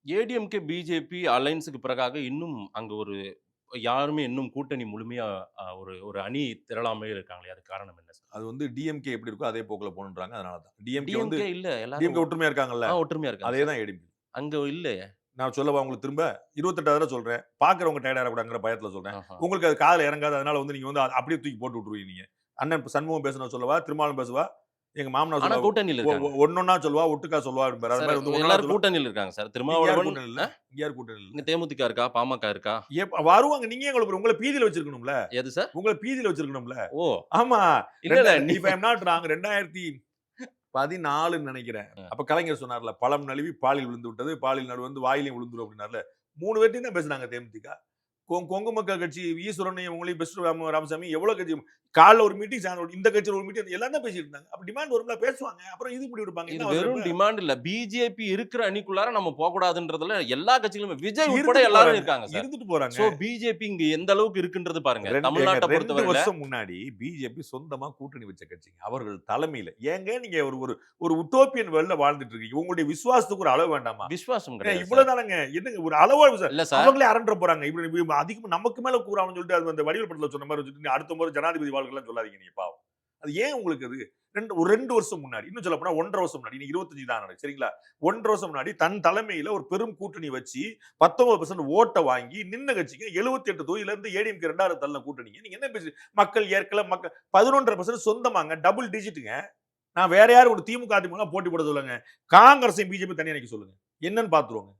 ADMK, BJP அலையன்ஸ்க்கு பிறகாக இன்னும் அங்க ஒரு யாருமே இன்னும் கூட்டணி முழுமையா ஒரு ஒரு அணி திரளாமலே இருக்காங்களே! அதுக்கு காரணம் என்ன சார்? அது வந்து டிஎம்கே எப்படி இருக்கோ அதே போக்குல போணுன்றாங்க. அதனால தான். டிஎம்கே வந்து டிஎம்கே இல்ல. எல்லாரும் டிஎம்கே ஒற்றுமையா இருக்காங்கல்ல. ஒற்றுமையா இருக்காங்க அதே சார். தான் ஏடிஎம்கே. அங்க இல்லயே! நான் சொல்லவா உங்களுக்கு திரும்ப? 28வது தடவ சொல்றேன். பார்க்கிறவங்க டயர்ட் ஆயிறக்கூடாதுங்கிற பயத்துல சொல்றேன். ஆஹா. உங்களுக்கு அது காதுல இறங்காது. அதனால வந்து நீங்க வந்து அப்படியே தூக்கி போட்டு விட்டுருவீங்க நீங்க. அண்ணன் சண்முகம் பேசுனது சொல்லவா? திருமாவளவன் பேசவா? எங்க மாமனார் ஆனா சொல்லவா? கூட்டணியில இருக்காங்க. ஒண்ணொன்னா சொல்லவா? ஒட்டுக்கா சொல்லவா? அப்படிம்பாரு. அது சார் மாரி வந்து ஒண்ணொன்னா எல்லாரும் சொல்லவா? கூட்டணியில இருக்காங்க சார். இங்க யார் திருமாவளவன் கூட்டணியில இல்ல? இங்க யார் கூட்டணியில இல்ல? இங்க தேமுதிக இருக்கா? பாமக இருக்கா? வருவாங்க. நீங்க ஏன் உங்கள பீதியில வச்சிருக்கணும்ல? எது சார்? உங்கள பீதியில வச்சிருக்கணும்ல? ஓ! ஆமா. இல்ல, இல்ல. If I am not wrong 2014ன்னு நெனைக்கிறேன். அப்ப கலைஞர் சொன்னார்ல, "பழம் நழுவி பாலில் விழுந்து விட்டது. பாலில் நடு வந்து வாயிலும் விழுந்துரும்" அப்படின்னார்ல. 3 பேர்ட்டயும் தான் பேசுனாங்க தேமுதிக. கொங்கு மக்கள் கட்சி ஈஸ்வரனையும் உங்களையும் பெஸ்ட் ராமசாமி எவ்வளவு கட்சி காலைல ஒரு மீட்டிங் சாயந்தரம் இந்த கட்சியில ஒரு மீட்டிங் எல்லாம் தான் பேசிட்டு இருந்தாங்க. அப்ப டிமாண்ட் வரும்ல பேசுவாங்க. அப்புறம் இது முடிவு எடுப்பாங்க. இது என்ன அவசரம் வெறும் இப்ப? டிமாண்ட் இல்ல. பிஜேபி இருக்கிற அணிக்குள்ளார நம்ம போக்கூடாதுன்றதுல எல்லா கட்சிகளுமே விஜய் உட்பட இருந்துட்டு எல்லாரும் போறாங்க. இருக்காங்க சார். இருந்துட்டு போறாங்க. சோ பிஜேபி இங்க எந்த அளவுக்கு இருக்குன்றது பாருங்க. ஏங்க தமிழ்நாட்ட 2 பொறுத்தவரையில வருஷம் முன்னாடி பிஜேபி சொந்தமா கூட்டணி வச்ச கட்சிங்க. அவர்கள் தலைமையில. ஏங்க நீங்க ஒரு ஒரு ஒரு உட்டோப்பியன் வேர்ல்ட்ல வாழ்ந்துட்டு இருக்கீங்க. உங்களுடைய விசுவாசத்துக்கு ஒரு அளவு வேண்டாமா? விசுவாசம் கிடையாது சார். இவ்வளவுதானங்க. என்னங்க ஒரு அளவா இல்ல சார். அவங்களே அரண்ட போறாங்க. இப்படி அதிகமா நமக்கு மேல கூறாமன்னு சொல்லிட்டு அது அந்த வடிவேல் படத்துல சொன்ன மாரி வச்சுட்டு அடுத்த முறை ஜனாதிபதி வாழ்க்கெல்லாம் சொல்லாதீங்க நீங்க பாவம். அது ஏன் உங்களுக்கு அது? ஒரு 2 வருஷம் முன்னாடி, இன்னும் சொல்லப் போனா 1 1/2 வருஷம் முன்னாடி, இன்னைக்கு 25 தான் நடக்குது. சரிங்களா? 1 1/2 வருஷம் முன்னாடி தன் தலைமையில ஒரு பெரும் கூட்டணி வச்சு 19% ஓட்ட வாங்கி நின்ன கட்சிங்க 78 தொகுதியில இருந்து ஏடிஎம்கே 2வது தள்ளின கூட்டணிங்க. நீங்க என்ன பேசுறீங்க? மக்கள் ஏற்கல 11.5% சொந்தமாங்க. டபுள் டிஜிட்ங்க. நான் வேற யாரும் ஒரு திமுக, அதிமுக போட்டி போட சொல்லங்க. காங்கிரஸையும் பிஜேபி தனியா நிக்க சொல்லுங்க. என்னன்னு பார்த்துருவோங்க.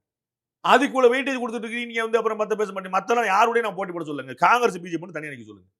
அதுக்குள்ள வெயிட்டேஜ் குடுத்துட்டு இருக்கீங்க. நீங்க வந்து அப்புறம் மத்த பேச மாட்டீங்க. மத்தெல்லாம் யாரோடயும் நான் போட்டி போட சொல்லங்க. காங்கிரஸ், பிஜேபி மட்டும் தனியா நிக்க சொல்லுங்க.